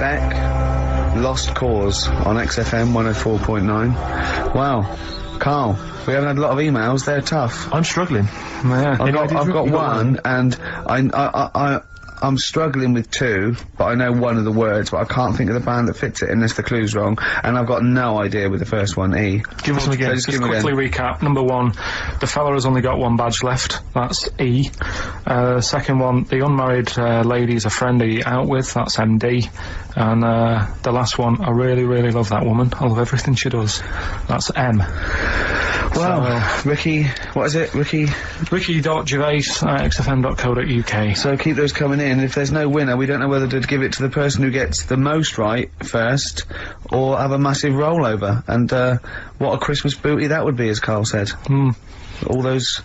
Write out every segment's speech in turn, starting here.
Beck, Lost Cause on XFM 104.9. Wow, Carl, we haven't had a lot of emails. They're tough. I'm struggling. Yeah. I've got one, and I'm struggling with two, but I know one of the words, but I can't think of the band that fits it unless the clue's wrong, and I've got no idea with the first one, E. Give us them again. Just quickly recap. Number one, the fella has only got one badge left. That's E. Second one, the unmarried lady is a friend he out with. That's MD. And the last one, I really, really love that woman. I love everything she does. That's M. Well, Ricky, what is it? Ricky.Gervais@xfm.co.uk. So keep those coming in. If there's no winner, we don't know whether to give it to the person who gets the most right first, or have a massive rollover. And what a Christmas booty that would be, as Carl said. All those.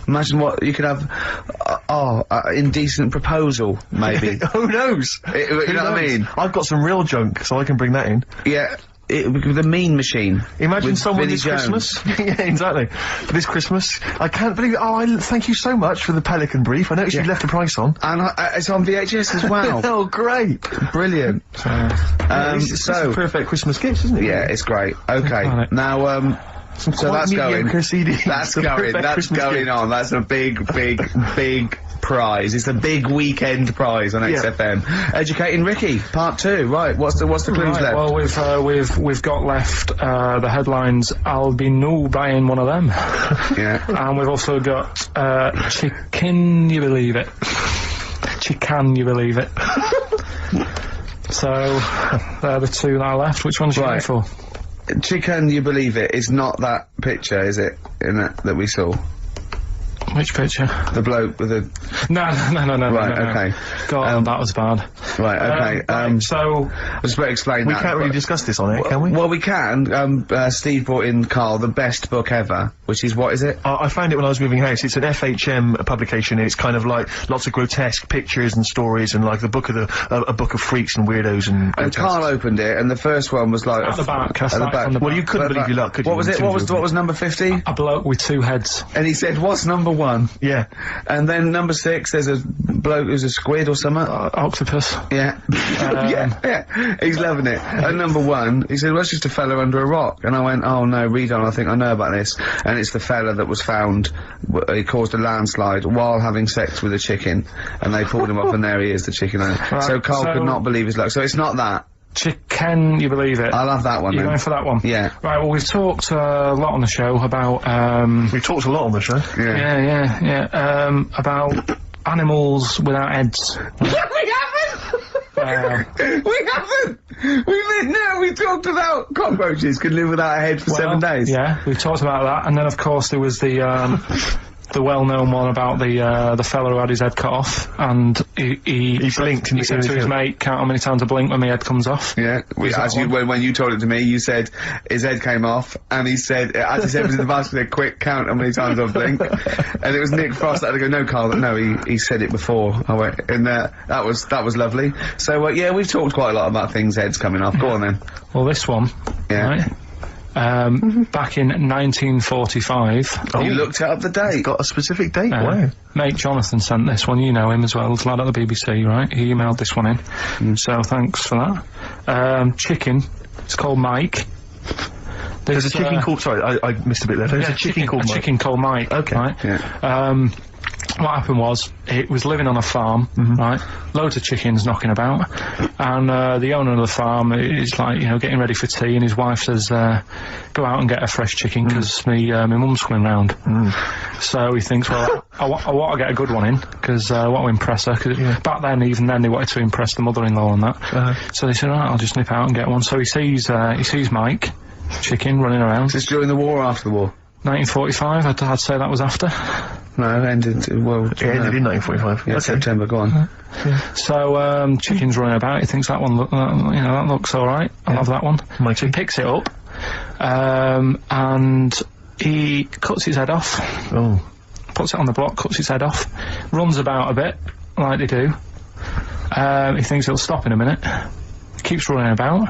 Imagine what you could have. Indecent proposal, maybe. Who knows? You know what I mean? I've got some real junk, so I can bring that in. Yeah. The mean machine. Imagine someone Vinnie this Jones. Christmas. Yeah, exactly. This Christmas, I can't believe it. Oh, thank you so much for the Pelican brief. I noticed you left a price on. And it's on VHS as well. Oh, great. Brilliant. This is a perfect Christmas gift, isn't it? Yeah, it's great. Okay, now, so that's going. CD. That's going on. That's a big, big, big prize. It's the big weekend prize on XFM. Educating Ricky, part 2. Right, what's the clues left? Well, we've got left the headlines. I'll be no buying one of them. Yeah. And we've also got chicken. You believe it? Chicken. You believe it? So they're the two that are left. Which one's you going for? Chicken, you believe it, is not that picture, is it? That we saw. Which picture? The bloke with the... No. Right, okay. God, that was bad. Right, okay, so... I just better explain we that. We can't really discuss this on it, can we? Well, we can. Steve brought in, Carl, the best book ever, which is, what is it? I found it when I was moving house. It's an FHM publication, and it's kind of like lots of grotesque pictures and stories, and like a book of freaks and weirdos and... And Carl opened it, and the first one was like... At the back. At the back. Well, you couldn't believe your luck, could you? What was it? What was number 50? A bloke with 2 heads. And he said, what's number 1? Yeah. And then number 6, there's a bloke who's a squid or something. Octopus. Yeah. Yeah. He's loving it. And number 1, he said, well, it's just a fella under a rock. And I went, oh no, read on, I think I know about this. And it's the fella that was found, he caused a landslide while having sex with a chicken. And they pulled him up, and there he is, the chicken owner. Right, so Carl could not believe his luck. So it's not that. Chicken, you believe it? I love that one. You're going for that one? Yeah. Right, well, we've talked a lot on the show about, We've talked a lot on the show. Yeah. About animals without heads. We haven't! We haven't! We talked about cockroaches could live without a head for 7 days. Yeah, we've talked about that, and then of course there was the well-known one about the fella who had his head cut off, and he blinked. He said to his mate, "Count how many times I blink when my head comes off." Yeah, when you told it to me, you said his head came off, and he said, as he said to the basket, "Quick, count how many times I blink." And it was Nick Frost that had to go, "No, Carl, no, he said it before." I went, and that was lovely. So yeah, we've talked quite a lot about things heads coming off. Go on then. Well, this one, right? Back in 1945. You looked up the date. Got a specific date. Wow. Mate Jonathan sent this one. You know him as well. The lad at the BBC, right? He emailed this one in. So thanks for that. Chicken. It's called Mike. There's a chicken called... Sorry, I missed a bit there. There's a chicken called Mike. Chicken called Mike. Okay. Right? Yeah. What happened was, it was living on a farm, right? Loads of chickens knocking about, and the owner of the farm is like, getting ready for tea, and his wife says, "Go out and get a fresh chicken, because my mum's coming round." So he thinks, well, I want to get a good one in, because I want to impress her. Cause back then, even then, they wanted to impress the mother-in-law and that. So they said, "All right, I'll just nip out and get one." So he sees Mike, chicken, running around. Is this during the war or after the war? 1945. I'd say that was after. No, it ended in 1945. Yeah, September, go on. So, chicken's running about, he thinks that one that looks alright, I'll have that one. He picks it up, and he cuts his head off. Puts it on the block, cuts his head off, runs about a bit, like they do. He thinks it'll stop in a minute. Keeps running about.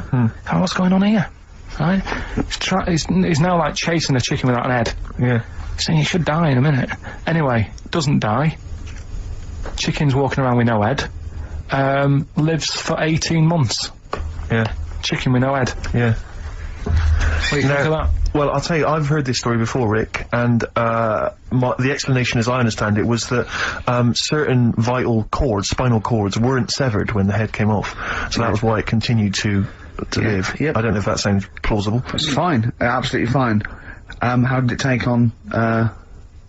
What's going on here? Right? He's now like chasing the chicken without an head. Yeah. Saying he should die in a minute. Anyway, doesn't die. Chicken's walking around with no head. Lives for 18 months. Yeah. Chicken with no head. Yeah. What do you think of that? Well, I'll tell you, I've heard this story before, Rick, and the explanation, as I understand it, was that certain vital cords, spinal cords, weren't severed when the head came off, so that was why it continued to live. Yep. I don't know if that sounds plausible. It's fine, absolutely fine. How did it take on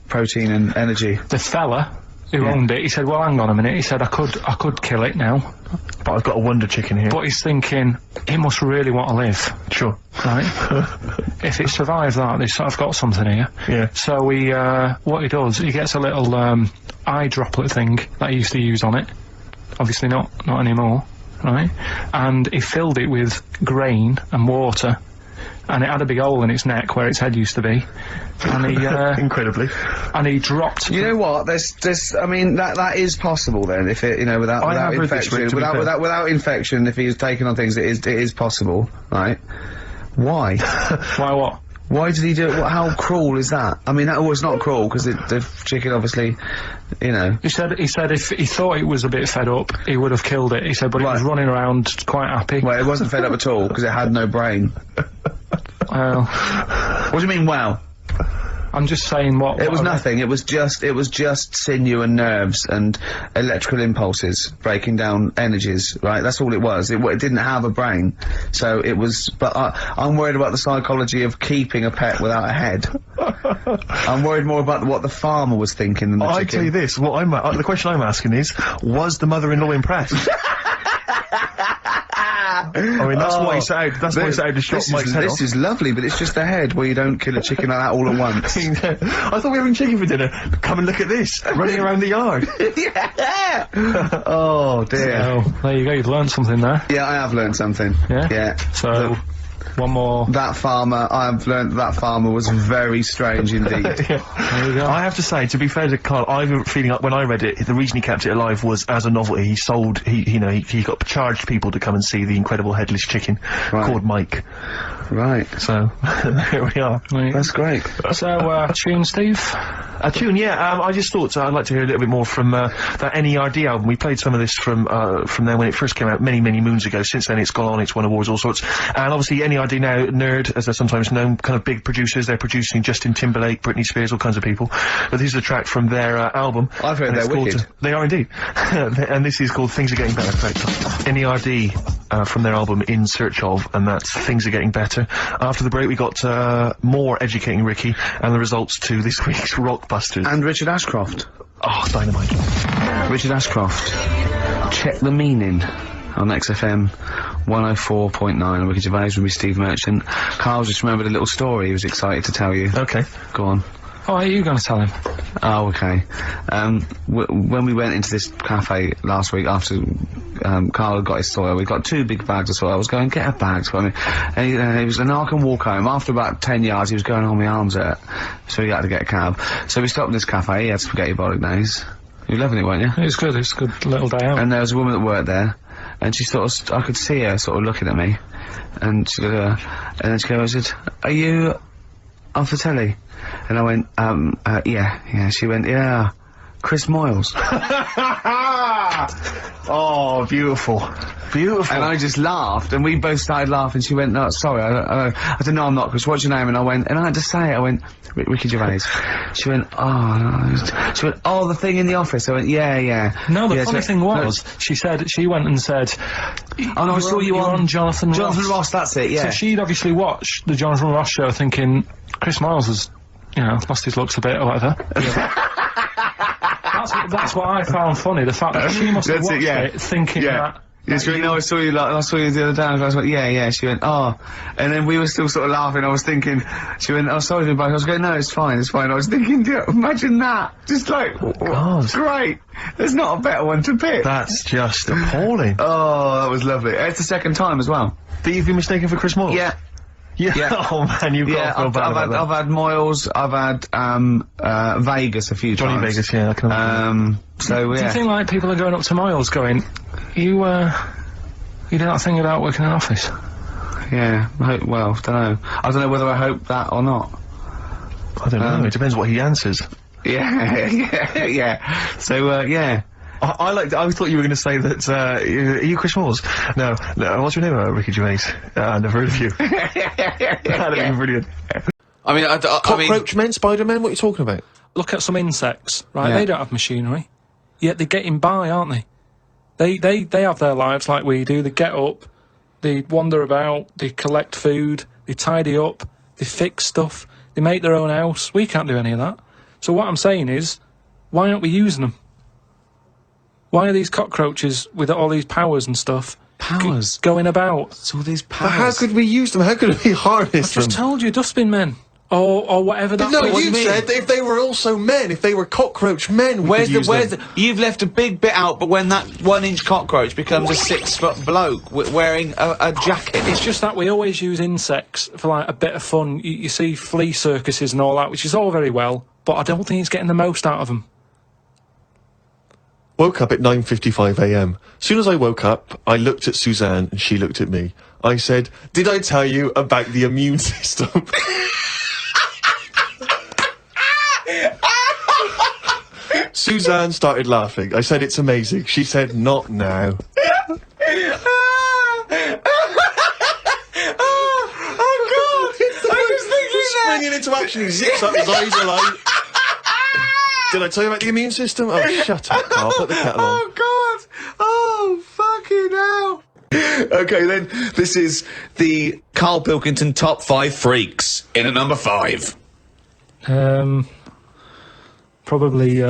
protein and energy? The fella who owned it, he said, well, hang on a minute, he said, I could kill it now. But I've got a wonder chicken here. But he's thinking, it must really want to live. Sure. Right? If it survives that, they've sort of got something here. Yeah. So he, what he does, he gets a little, eye droplet thing that he used to use on it. Obviously not anymore. Right? And he filled it with grain and water. And it had a big hole in its neck where its head used to be. And he, incredibly. and he dropped... You know what? I mean, that is possible then, if it, without infection, without infection, if he was taking on things, it is possible, right? Why? Why what? Why did he do it? How cruel is that? I mean, that was not cruel, because the chicken obviously, He said if he thought it was a bit fed up, he would have killed it. He said, but it was running around quite happy. Well, it wasn't fed up at all, because it had no brain. Well... What do you mean, well? I'm just saying what... It was nothing. It was just sinew and nerves and electrical impulses breaking down energies, right? That's all it was. It didn't have a brain. So it was... But I'm worried about the psychology of keeping a pet without a head. I'm worried more about what the farmer was thinking than the chicken. I tell you this, the question I'm asking is, was the mother-in-law impressed? I mean, that's why he set out to shop Mike's head off. This is lovely, but it's just the head. Well, you don't kill a chicken like that all at once. I thought we were having chicken for dinner. Come and look at this, running around the yard. Yeah. Oh dear. So, there you go, you've learned something there. Yeah, I have learned something. Yeah? Yeah. So, one more... That farmer, I've learned that farmer was very strange indeed. There you go. I have to say, to be fair to Carl, I have a feeling like when I read it, the reason he kept it alive was as a novelty. He got charged people to come and see the incredible headless chicken called Mike. Right. So, there we are. That's great. So, tune, Steve? A tune, yeah. I just thought I'd like to hear a little bit more from that NERD album. We played some of this from there when it first came out many moons ago. Since then, it's gone on, it's won awards, all sorts. And obviously, NERD now, Nerd, as they're sometimes known, kind of big producers. They're producing Justin Timberlake, Britney Spears, all kinds of people. But this is a track from their album. I've heard they're wicked. They are indeed. And this is called Things Are Getting Better. NERD from their album In Search Of, and that's Things Are Getting Better. After the break, we got more Educating Ricky and the results to this week's Rockbusters. And Richard Ashcroft. Oh, dynamite. Richard Ashcroft. Check the Meaning on XFM 104.9. Ricky Gervais with me, Steve Merchant. Carl just remembered a little story he was excited to tell you. Okay. Go on. Oh, are you going to tell him? Oh, okay. When we went into this cafe last week after Carl had got his soil, we got 2 big bags of soil. I was going, get a bag for me. And he was like, no, I can walk home. After about 10 yards, he was going, oh, my arms hurt. So he had to get a cab. So we stopped in this cafe, he had spaghetti bolognese. You were loving it, weren't you? It's good, it's a good little day out. And there was a woman that worked there, and she sort of, I could see her sort of looking at me. And she goes, and then she goes, I said, are you off the telly? And I went, yeah. She went, yeah, Chris Moyles. Oh, beautiful. Beautiful. And I just laughed, and we both started laughing. She went, no, sorry, I said, no, I'm not, Chris, what's your name? And I went, and I had to say it, I went, Ricky Gervais. She went, oh, no. She went, oh, the thing in the office. I went, yeah. No, the funny thing was, she went and said, oh, no, I saw you on Jonathan Ross, that's it, yeah. So she'd obviously watched the Jonathan Ross show thinking, Chris Moyles has, lost his looks a bit or whatever. That's what I found funny, the fact that she must have watched it thinking that... Yes, she went, no, I saw you the other day, and I was like, yeah, she went, oh, and then we were still sort of laughing, I was thinking, she went, oh, sorry, but I was going, no, it's fine, I was thinking, imagine that, just like, God. Great, there's not a better one to pick. That's just appalling. Oh, that was lovely. It's the second time as well. That you've been mistaken for Chris Moyles? Yeah. Oh man, you've got to feel bad about that. I've had Moyles, I've had, Vegas a few times. Johnny Vegas, yeah, I can imagine. So, yeah. Do you think, like, people are going up to Moyles going, you do that thing about working in an office? Yeah, well, dunno. I don't know whether I hope that or not. I don't know, it depends what he answers. Yeah. So, yeah. I thought you were going to say that, are you Chris Moores? No, what's your name, Ricky Gervais? I never heard of you. That'd be brilliant. I mean, Cockroach men, Spider-Man, what are you talking about? Look at some insects, right? Yeah. They don't have machinery, yet they're getting by, aren't they? They have their lives like we do. They get up, they wander about, they collect food, they tidy up, they fix stuff, they make their own house. We can't do any of that. So what I'm saying is, why aren't we using them? Why are these cockroaches with all these powers and stuff going about? So these powers. But how could we use them? How could we harness them? I just told you, dustbin men. Or whatever that No, was. you said that if they were also men, if they were cockroach men, we could use them. You've left a big bit out, but when that 1-inch cockroach becomes a 6-foot bloke wearing a jacket. It's just that we always use insects for like a bit of fun. You see flea circuses and all that, which is all very well, but I don't think it's getting the most out of them. Woke up at 9:55 a.m. Soon as I woke up, I looked at Suzanne and she looked at me. I said, "Did I tell you about the immune system?" Suzanne started laughing. I said, "It's amazing." She said, "Not now." Oh God! I was thinking Springing into action, he zips up, his eyes are like... Did I tell you about the immune system? Oh, shut up, Carl. Put the kettle on. Oh God! Oh fucking hell! Okay, then this is the Karl Pilkington top 5 freaks in at number 5. Probably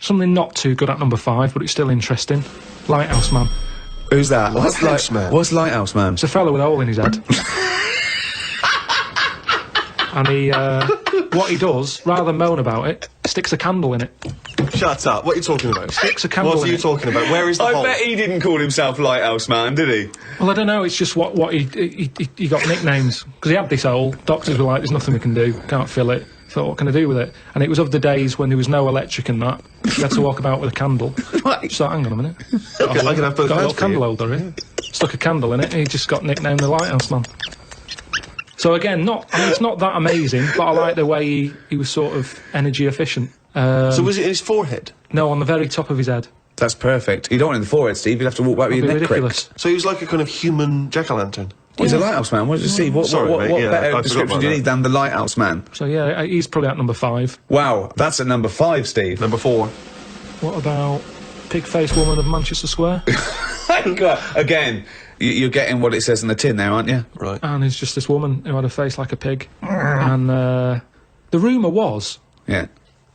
something not too good at number 5, but it's still interesting. Lighthouse Man. Who's that? Lighthouse Man? What's Lighthouse Man? It's a fellow with a hole in his head. And he, what he does, rather than moan about it, sticks a candle in it. Shut up. What are you talking about? Sticks a candle What are in you it. talking about? Where is the hole? I bet he didn't call himself Lighthouse Man, did he? Well, I don't know, it's just what he got nicknames. Because he had this hole, doctors were like, there's nothing we can do, can't fill it. Thought, what can I do with it? And it was of the days when there was no electric and that. You had to walk about with a candle. Right. So, hang on a minute. Okay, I can have both Got a hands little for candle you. holder here. Stuck a candle in it, and he just got nicknamed the Lighthouse Man. So again, it's not that amazing, but I like the way he was sort of energy efficient. So was it in his forehead? No, on the very top of his head. That's perfect. You don't want it in the forehead, Steve. You'll have to walk back with It'd your be neck ridiculous. cricked. So he was like a kind of human jack-o'-lantern? He's a Lighthouse Man. What did you see? What Sorry, mate, yeah, I better forgot description about do you that. need than the Lighthouse Man? So yeah, he's probably at number 5. Wow, that's at number 5, Steve. Number 4. What about Pig-Faced Woman of Manchester Square? Again, you're getting what it says in the tin there, aren't you? Right. And it's just this woman who had a face like a pig. And the rumour was Yeah.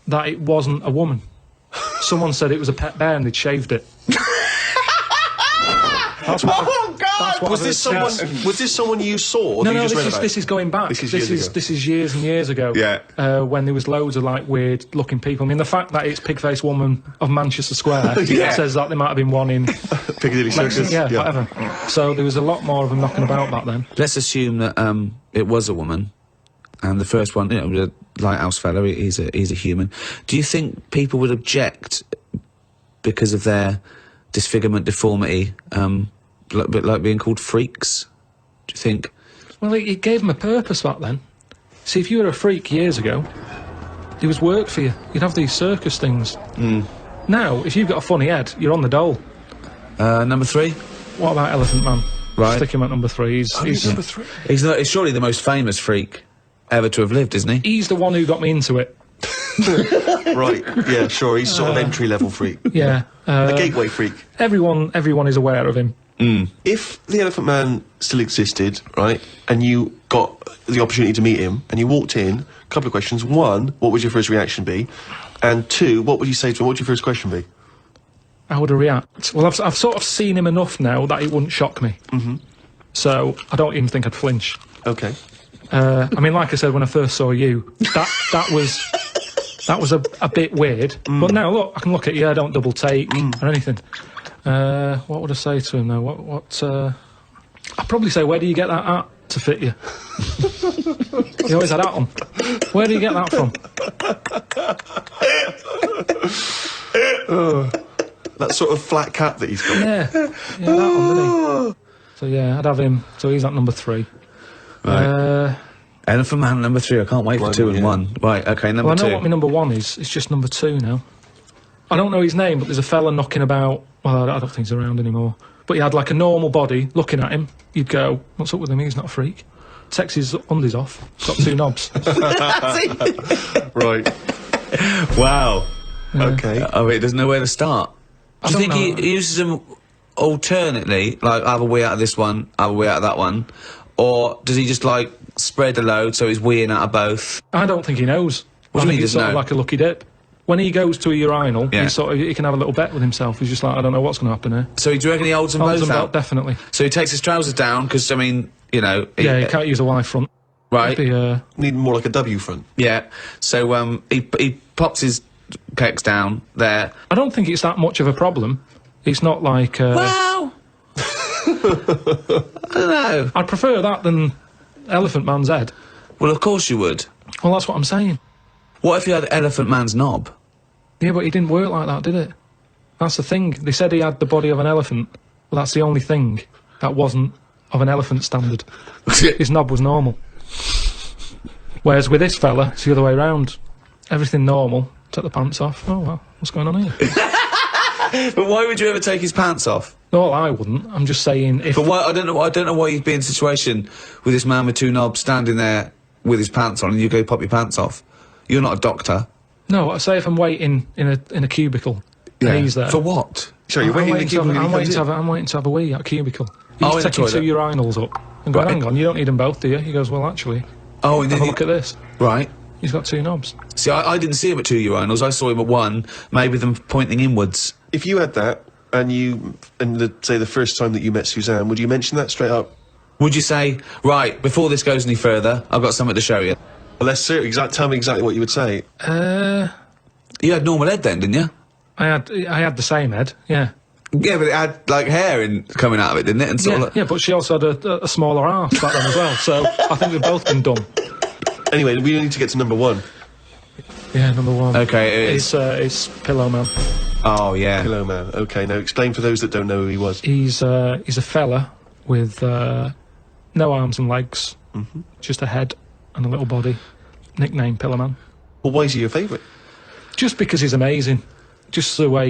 that it wasn't a woman. Someone said it was a pet bear and they'd shaved it. That's what that's what Was I've this heard. someone? Was this someone you saw? Or No, that you no, just read about? this is going back. This is years ago. This is years and years ago. Yeah. When there was loads of like weird looking people. I mean, the fact that it's Pig-Faced Woman of Manchester Square Yeah. says that there might have been one in Piccadilly Circus. yeah, whatever. So there was a lot more of them knocking about back then. Let's assume that it was a woman, and the first one, the Lighthouse fellow, he's a human. Do you think people would object because of their disfigurement, deformity, a bit like being called freaks? Do you think? Well, it gave them a purpose back then. See, if you were a freak years ago, there was work for you. You'd have these circus things. Now, if you've got a funny head, you're on the dole. Number 3? What about Elephant Man? Right. Stick him at number 3. He's Number 3. He's surely the most famous freak ever to have lived, isn't he? he's the one who got me into it. Right. Yeah. Sure. He's sort of entry-level freak. Yeah. A gateway freak. Everyone is aware of him. If the Elephant Man still existed, right, and you got the opportunity to meet him, and you walked in, a couple of questions. 1, what would your first reaction be? And 2, what would you say to him? What would your first question be? How would I react? Well, I've sort of seen him enough now that it wouldn't shock me. So I don't even think I'd flinch. Okay. I mean, like I said when I first saw you, that was a bit weird. But now look, I can look at you. I don't double take or anything. What would I say to him though? I'd probably say, where do you get that hat to fit you? You always had that on. Where do you get that from? That sort of flat cap that he's got. Yeah, that one, didn't he? So yeah, I'd have him. So he's at number 3. Right. Elephant Man number 3. I can't wait for Right, 2 and yeah. 1. Right. Okay. Number Well, I 2. know what my number 1 is. It's just number 2 now. I don't know his name, but there's a fella knocking about. Well, I don't think he's around anymore. But he had like a normal body. Looking at him, you'd go, "What's up with him? He's not a freak." Takes his undies off. Got 2 knobs. Right. Wow. Okay. I mean, there's nowhere to start. Do you don't think know. he uses them alternately, like have a wee out of this one, have a wee out of that one, or does he just like spread the load so he's weeing out of both? I don't think he knows. What do you I mean think he it's doesn't sort of know? like a lucky dip. When he goes to a urinal, Yeah. he can have a little bet with himself. He's just like, I don't know what's going to happen here. So do you reckon he holds them Holds both them out? out, definitely. So he takes his trousers down because I mean, you know, Yeah, you can't use a Y front. right? It'd be, Need more like a W front. Yeah. So he pops his pecs down there. I don't think it's that much of a problem. It's not like... Well, I don't know. I'd prefer that than Elephant Man's head. Well, of course you would. Well, that's what I'm saying. What if you had Elephant Man's knob? Yeah, but it didn't work like that, did it? That's the thing. They said he had the body of an elephant. Well, that's the only thing that wasn't of an elephant standard. His knob was normal. Whereas with this fella, it's the other way round. Everything normal. Take the pants off. Oh, well, what's going on here? But why would you ever take his pants off? No, I wouldn't. I'm just saying if... But why? I don't know why you'd be in a situation with this man with 2 knobs standing there with his pants on, and you go pop your pants off. You're not a doctor. No, I say if I'm waiting in a cubicle, and he's there. For what? Sorry, you're I'm waiting in the queue when he I'm comes waiting to in. have I'm waiting to have a wee at a cubicle. He's Oh, in the taking 2 toilet. urinals up and going, Right. hang on, you don't need them both, do you? He goes, well, actually, Oh, and have then a look at this. right. He's got 2 knobs. See, I didn't see him at 2 urinals. I saw him at 1, maybe them pointing inwards. If you had that, and say the first time that you met Suzanne, would you mention that straight up? Would you say, right, before this goes any further, I've got something to show you? Well, let's see. Tell me exactly what you would say. You had normal head then, didn't you? I had the same head, yeah. Yeah, but it had like hair coming out of it, didn't it? And sort Yeah, of like, yeah, but she also had a smaller arse back then as well, so I think we've both been dumb. Anyway, we need to get to number 1. Yeah, number 1. Okay, it is. It's Pillow Man. Oh yeah. Hello, man. Okay, now explain for those that don't know who he was. He's a fella with no arms and legs, just a head and a little body. Nickname Pillow Man. Well, why is he your favourite? Just because he's amazing. Just the way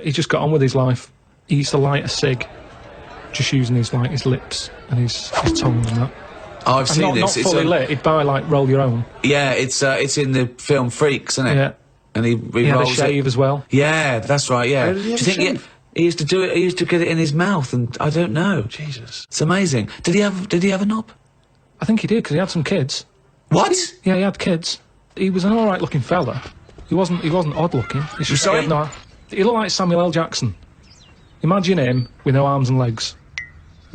he just got on with his life. He used to light a cig, just using his lips and his tongue and that. Oh, I've And seen not this. It's fully lit. He'd buy like Roll Your Own. yeah, it's in the film Freaks, isn't it? Yeah. And he He had a rolls shave it. as well. Yeah, that's right. Yeah. How did he have Do you a think shave? he used to do it? He used to get it in his mouth, and I don't know. Jesus. It's amazing. Did he have a knob? I think he did because he had some kids. What? Yeah, he had kids. He was an all right looking fella. He wasn't odd looking. It's just Sorry? he looked like Samuel L. Jackson. Imagine him with no arms and legs.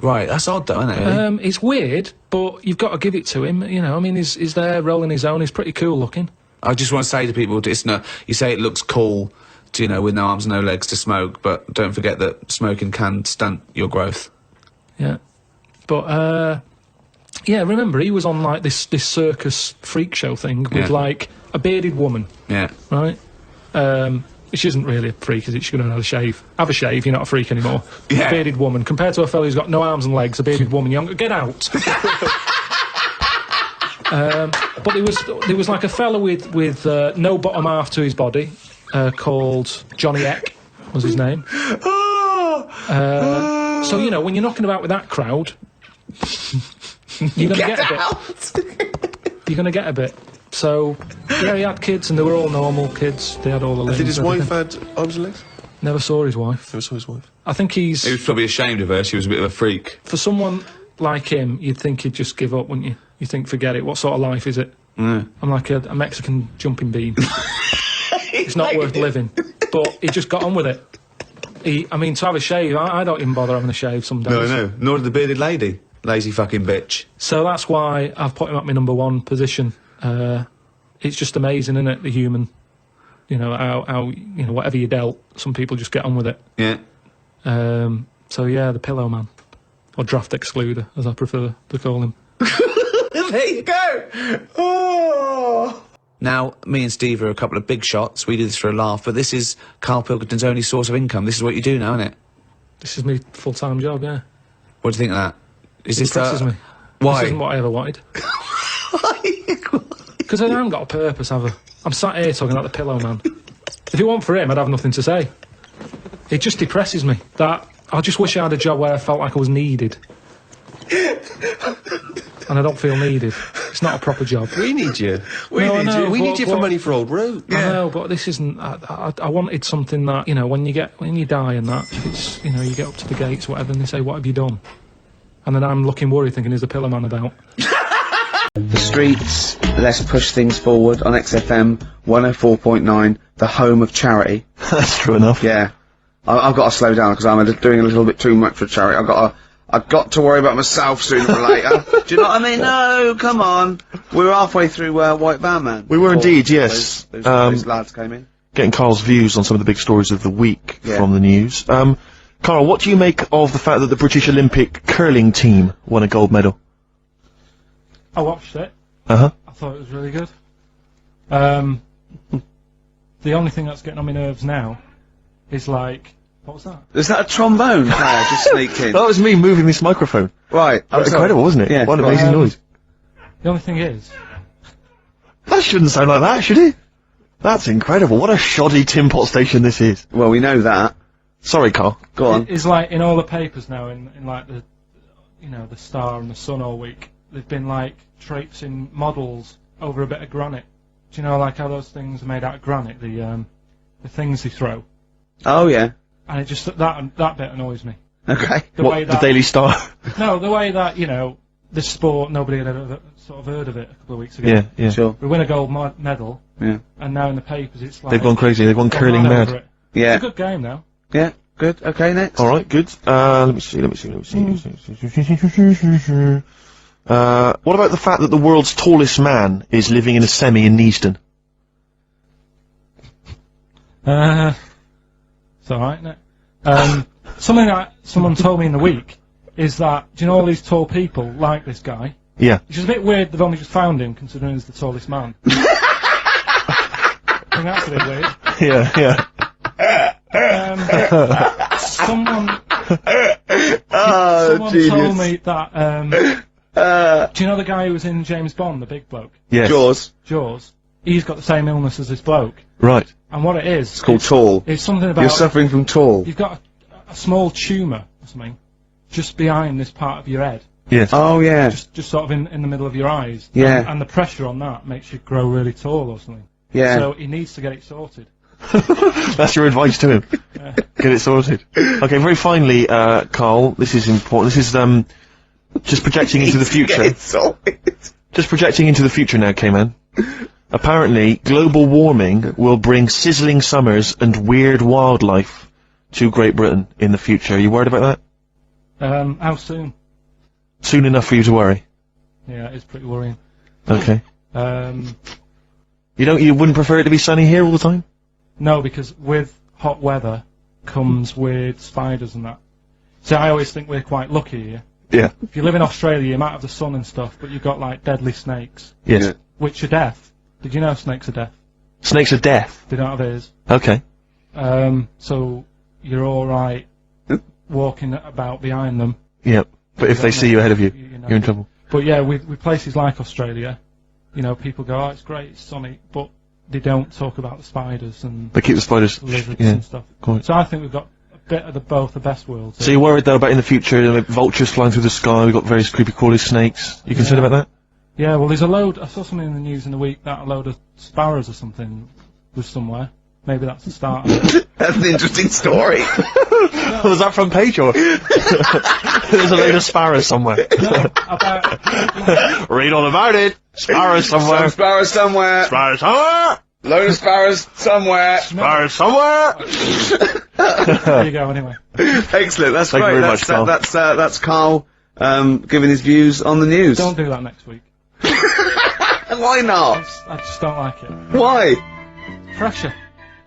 Right, that's odd though, isn't it? Really? It's weird, but you've got to give it to him. You know, I mean, he's there rolling his own. He's pretty cool looking. I just want to say to people, it's no. You say it looks cool, to, you know, with no arms and no legs to smoke, but don't forget that smoking can stunt your growth. Yeah, but yeah. Remember, he was on like this circus freak show thing with Yeah. like a bearded woman, Yeah. right? Which isn't really a freak, is it? She could have had a shave. Have a shave, you're not a freak anymore. Yeah. A bearded woman, compared to a fella who's got no arms and legs, a bearded woman, get out! But there was like a fella with no bottom half to his body, called Johnny Eck, was his name. So, you know, when you're knocking about with that crowd, you're gonna get a bit. You're gonna get a bit. So, yeah, he had kids, and they were all normal kids. They had all the limbs. Did his and wife everything. had arms and legs? Never saw his wife. Never saw his wife. I think He was probably ashamed of her. She was a bit of a freak. for someone like him, you'd think he'd just give up, wouldn't you? You think, forget it. What sort of life is it? I'm like a Mexican jumping bean. It's not worth living. But he just got on with it. I mean, to have a shave, I don't even bother having a shave some days. No. Nor did the bearded lady. Lazy fucking bitch. So that's why I've put him at my number 1 position. It's just amazing, isn't it? The human, you know, how you know, whatever you dealt, some people just get on with it. Yeah. So yeah, the Pillow Man, or Draft Excluder, as I prefer to call him. There you go. Oh. Now, me and Steve are a couple of big shots. We do this for a laugh, but this is Karl Pilkington's only source of income. This is what you do now, isn't it? This is my full-time job. Yeah, What do you think of that? Is this impresses me. Why? This isn't what I ever wanted. Because I haven't got a purpose, have I? I'm sat here talking about the Pillow Man. If it weren't for him, I'd have nothing to say. It just depresses me. That I just wish I had a job where I felt like I was needed. And I don't feel needed. It's not a proper job. We need you. No, I know, We need you for but- money for old road. I know, but this isn't. I wanted something that, you know, when you die and that, it's, you know, you get up to the gates, whatever, and they say, "What have you done?" And then I'm looking worried, thinking, "Is the Pillar Man about?" The streets, let's push things forward on XFM 104.9, the home of charity. That's true enough. Yeah. I've got to slow down because I'm doing a little bit too much for charity. I've got to worry about myself sooner or later. Do you know what I mean? No, come on. We were halfway through White Van Man. We were before indeed, yes. Those lads came in. Getting Carl's views on some of the big stories of the week Yeah. from the news. Carl, what do you make of the fact that the British Olympic curling team won a gold medal? I watched it. Uh-huh. I thought it was really good. The only thing that's getting on my nerves now is like, what was that? Is that a trombone player just sneaked in? That was me moving this microphone. Right. That was incredible, wasn't it? Yeah. What an right. amazing noise. The only thing is, That shouldn't sound like that, should it? That's incredible. What a shoddy tin pot station this is. Well, we know that. Sorry, Carl. Go on. it's like in all the papers now, in like the, you know, the Star and the Sun all week, they've been like traipsing models over a bit of granite. Do you know, like how those things are made out of granite, the things they throw? Oh, yeah. And it just, that bit annoys me. Okay. The What, way the that, Daily Star? No, the way that, you know, this sport, nobody had ever sort of heard of it a couple of weeks ago. Yeah, yeah. Sure. We win a gold medal, Yeah. and now in the papers it's like... They've gone crazy. They've gone gone curling mad over mad. it. Yeah. It's a good game now. Yeah. Good. Okay, next. Alright, good. Let me see. What about the fact that the world's tallest man is living in a semi in Neasden? It's alright, isn't it? Something that someone told me in the week is that, do you know all these tall people like this guy? Yeah. Which is a bit weird they've only just found him, considering he's the tallest man. I think that's a bit weird. Yeah, yeah. Someone genius. told me that, do you know the guy who was in James Bond, the big bloke? Yes. Jaws? He's got the same illness as this bloke. Right. And what it is... It's called tall. It's something about... You're suffering from tall. You've got a small tumour or something just behind this part of your head. Yes. Oh, yeah. Just sort of in the middle of your eyes. Yeah. And the pressure on that makes you grow really tall or something. Yeah. So he needs to get it sorted. That's your advice to him. Get it sorted. Okay, very finally, Carl, this is important. This is, just projecting into the future. Get sorted. Just projecting into the future now, K-Man. Apparently, global warming will bring sizzling summers and weird wildlife to Great Britain in the future. Are you worried about that? How soon? Soon enough for you to worry. Yeah, it's pretty worrying. Okay. Um, You wouldn't prefer it to be sunny here all the time? no, because with hot weather comes weird spiders and that. So I always think we're quite lucky here. Yeah. If you live in Australia, you might have the sun and stuff, but you've got like deadly snakes, Yes. Yeah. which are death. Did you know snakes are death? Snakes are death. They don't have ears. Okay. So you're alright walking about behind them. Yep. But if they see you ahead of you, know. you're in trouble. But yeah, with places like Australia, you know, people go, oh, it's great, it's sunny, but they don't talk about the spiders and They keep the spiders. lizards Yeah. and stuff. Quite. So I think we've got a bit of both the best worlds. So you're worried though about in the future, like vultures flying through the sky, we've got various creepy crawly snakes. You concerned about that? Yeah, well, there's a load. I saw something in the news in the week that a load of sparrows or something was somewhere. Maybe that's the start of it. That's an interesting story. Was that front page or? There's a load of sparrows somewhere. About Read all about it. Sparrows somewhere. Some sparrows somewhere. Sparrows somewhere. Load of sparrows somewhere. Sparrows somewhere. there you go. Anyway, Excellent. That's Thank you great. very much, Carl. That's Carl giving his views on the news. don't do that next week. Why not? I just don't like it. Why? Pressure.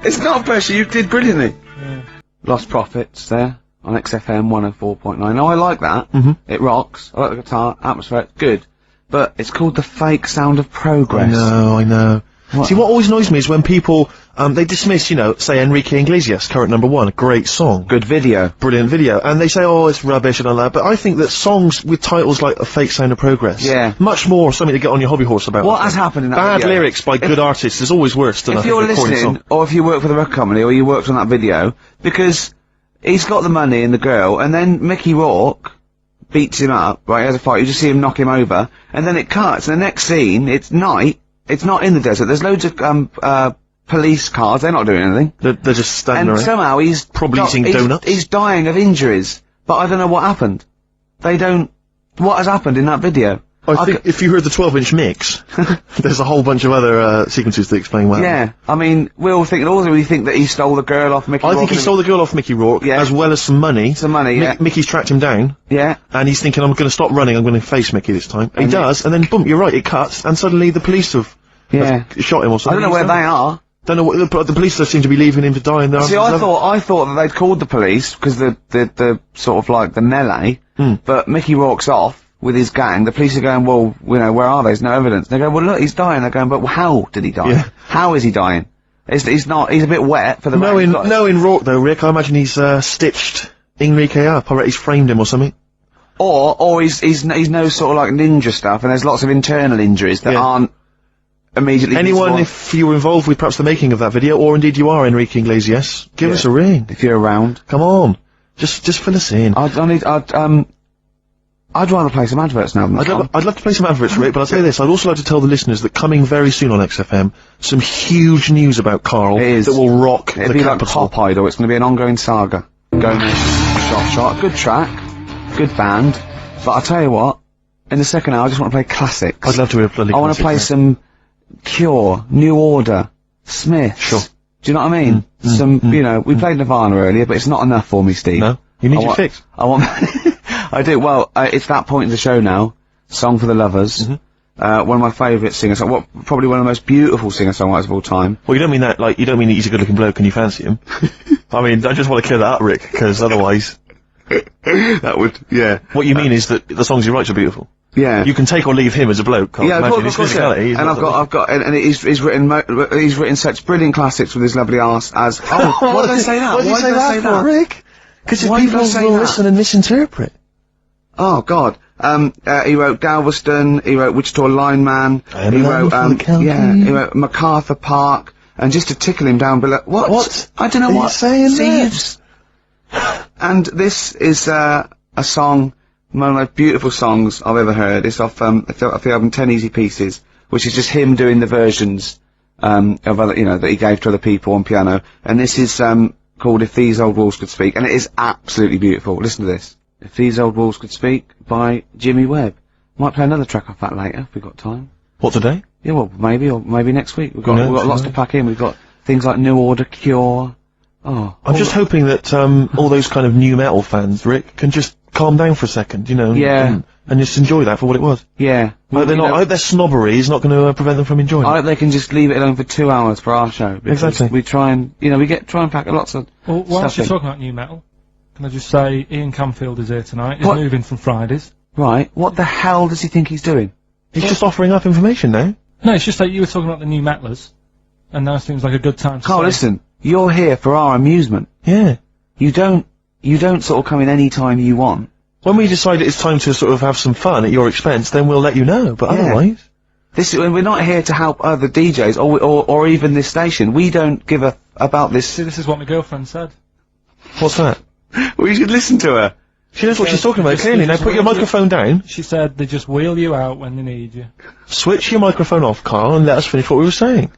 It's not pressure. You did brilliantly. Yeah. Lost Profits there on XFM 104.9. Oh, I like that. Mhm. It rocks. I like the guitar, atmosphere, good. But it's called The Fake Sound of Progress. I know. See, what always annoys me is when people, they dismiss, you know, say Enrique Iglesias, current #1, a great song. Good video. Brilliant video. And they say, oh, it's rubbish and all that, but I think that songs with titles like A Fake Sound of Progress. Yeah. Much more something to get on your hobby horse about. What has happened in that Bad video? lyrics by good artists is always worse than If a you're recording listening, song. or if you work for the record company, or you worked on that video, because he's got the money and the girl, and then Mickey Rourke beats him up, right, he has a fight, you just see him knock him over, and then it cuts, and the next scene, it's night, it's not in the desert, there's loads of, police cars, they're not doing anything. They're just standing And around. somehow he's Probably eating donuts. He's dying of injuries, but I don't know what happened. What has happened in that video? I think if you heard the 12-inch mix, there's a whole bunch of other sequences to explain why. Yeah, I mean, we're all thinking, also we think that he stole the girl off Mickey Rourke. I think he stole the girl off Mickey Rourke, Yeah. as well as some money. Some money, yeah. Mickey's tracked him down, Yeah. and he's thinking, I'm going to stop running, I'm going to face Mickey this time. He does, and then boom, you're right, it cuts, and suddenly the police have shot him or I something. don't know where they are. Don't know what, the police just seem to be leaving him to die in the See, I thought that they'd called the police, because the sort of like the melee, but Mickey Rourke's off with his gang. The police are going, well, you know, where are they? There's no evidence. They go, well, look, he's dying. They're going, but how did he die? Yeah. How is he dying? He's a bit wet for the rain. Knowing Rourke though, Rick, I imagine he's stitched Enrique up. I reckon he's framed him or something. Or he's no sort of like ninja stuff, and there's lots of internal injuries that aren't immediately Anyone, visible. if you were involved with perhaps the making of that video, or indeed you are Enrique Iglesias, give us a ring. If you're around. Come on. Just fill us in. I'd rather play some adverts now than I'd love to play some adverts, Rick, but I'll tell you this, I'd also like to tell the listeners that coming very soon on XFM, some huge news about Carl It is. that will rock It'll the be like capital. Pop Idol. It's going to be an ongoing saga. Gomez, shot. Good track. Good band. But I'll tell you what, in the second hour I just want to play classics. I'd love to hear a bloody I want to play some Cure, New Order, Smith. Sure. Do you know what I mean? You know, we played Nirvana earlier, but it's not enough for me, Steve. No? You need your fix. I want... I do. Well, it's that point in the show now. Song for the Lovers. One of my favourite singers. Probably one of the most beautiful singer-songwriters of all time. Well, you don't mean that, like, you don't mean that he's a good-looking bloke and you fancy him. I mean, I just want to clear that up, Rick, because otherwise... That would, yeah. What you mean is that the songs he writes are beautiful. Yeah. You can take or leave him as a bloke, can't you? Yeah, Imagine of course, his physicality. yeah. And he's written such brilliant classics with his lovely arse as, oh, why did I say that? Why did you say that for, Rick? Because Why did people I say will that? listen and misinterpret. Oh, God. He wrote Galveston, he wrote Wichita Lineman, am he a wrote, man from the county. he wrote MacArthur Park, and just to tickle him down below, what? I don't know are you what. saying there? Thieves. And this is, a song, one of the most beautiful songs I've ever heard. It's off the album 10 Easy Pieces, which is just him doing the versions, of other, you know, that he gave to other people on piano. And this is, called If These Old Walls Could Speak, and it is absolutely beautiful. Listen to this. If These Old Walls Could Speak by Jimmy Webb. Might play another track off that later, if we've got time. What, today? Yeah, well, maybe, or maybe next week. We've got lots to no. pack in. We've got things like New Order, Cure. Oh. I'm just hoping that, all those kind of new metal fans, Rick, can just calm down for a second, you know, Yeah. and just enjoy that for what it was. Yeah. I hope their snobbery is not going to prevent them from enjoying I it. hope they can just leave it alone for 2 hours for our show. because Exactly. We try and, you know, try and pack lots of Well, whilst stuff you're in. talking about new metal, can I just say Ian Camfield is here tonight. He's What? moving from Fridays. Right. What the hell does he think he's doing? He's just offering up information now. No, it's just that you were talking about the new metalers, and now seems like a good time to Carl, say- listen. You're here for our amusement. Yeah. You don't sort of come in any time you want. When we decide it's time to sort of have some fun at your expense, then we'll let you know, but Yeah. otherwise... We're not here to help other DJs or even this station. We don't give about this. See, this is what my girlfriend said. What's that? Well, you should listen to her. She knows what she's talking about, Just- clearly. Now just put your wheel you- microphone down, She said they just wheel you out when they need you. switch your microphone off, Carl, and let us finish what we were saying.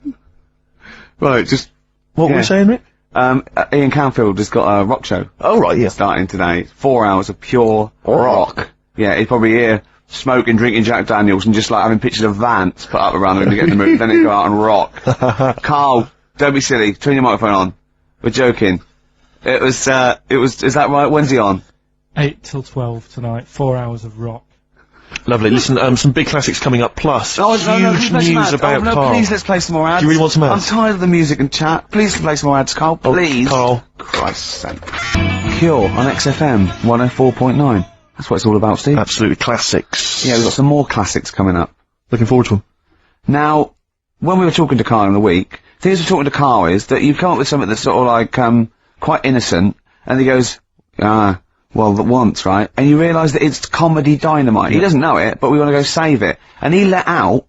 Right, just What were Yeah. we saying, Rick? Ian Canfield has got a rock show Oh, right, yeah. starting today. 4 hours of pure rock. Yeah, he's probably here smoking, drinking Jack Daniels and just like having pictures of Vance put up around him to get in the mood. Then he'd go out and rock. Carl, don't be silly. Turn your microphone on. We're joking. Is that right? When's he on? 8 till 12 tonight, 4 hours of rock. Lovely. Listen, some big classics coming up, plus huge news about Carl. Please, let's play some more ads. Do you really want some ads? I'm tired of the music and chat. Please play some more ads, Carl. Oh, Please. Carl. Christ's sake. Cure on XFM 104.9. That's what it's all about, Steve. Absolutely classics. Yeah, we've got some more classics coming up. Looking forward to them. Now, when we were talking to Carl in the week, things we're talking to Carl is that you've come up with something that's sort of like, quite innocent, and he goes, well, that once, right? And you realise that it's comedy dynamite. He doesn't know it, but we want to go save it. And he let out,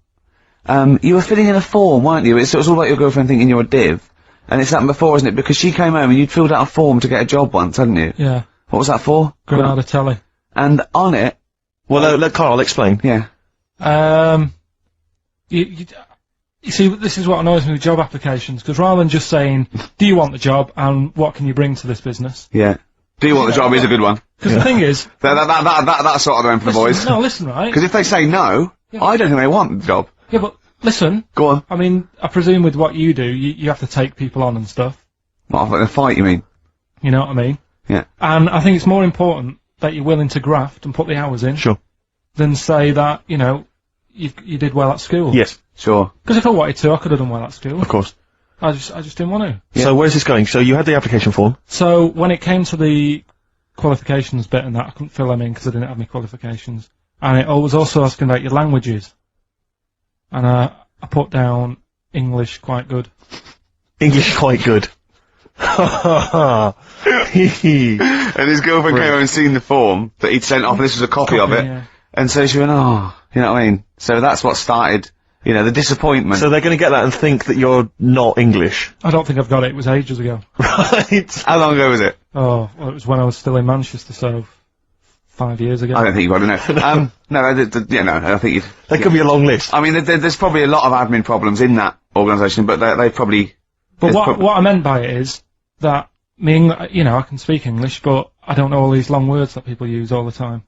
you were filling in a form, weren't you? It was all about your girlfriend thinking you're a div. And it's happened before, isn't it? Because she came home and you'd filled out a form to get a job once, hadn't you? Yeah. What was that for? Granada telly. And on it... Well, let Carl explain. Yeah. You see, this is what annoys me with job applications, because rather than just saying, do you want the job, and what can you bring to this business? Yeah. Do you want the job is a good one. Because the thing is... That's sort of the end for the boys. No, listen, right? Because if they say no, I don't think they want the job. Yeah, but listen. Go on. I mean, I presume with what you do, you have to take people on and stuff. What, in a fight, you mean? You know what I mean? Yeah. And I think it's more important that you're willing to graft and put the hours in. Sure. Than say that, you know, you did well at school. Yes. Sure. Because if I wanted to, I could have done well at school. Of course. I just didn't want to. Yeah. So where's this going? So you had the application form. So when it came to the qualifications bit and that, I couldn't fill them in because I didn't have any qualifications. And it was also asking about your languages. And I put down English quite good. English quite good. And his girlfriend came over and seen the form that he'd sent off, and this was a copy of it. Yeah. And so she went, oh, you know what I mean? So that's what started, you know, the disappointment. So they're going to get that and think that you're not English. I don't think I've got it. It was ages ago. Right. How long ago was it? Oh, well, it was when I was still in Manchester, so 5 years ago. I don't think you've got to know. No, I think you'd... There could be a long list. I mean, there's probably a lot of admin problems in that organisation, but they probably... But what I meant by it is that, you know, I can speak English, but I don't know all these long words that people use all the time.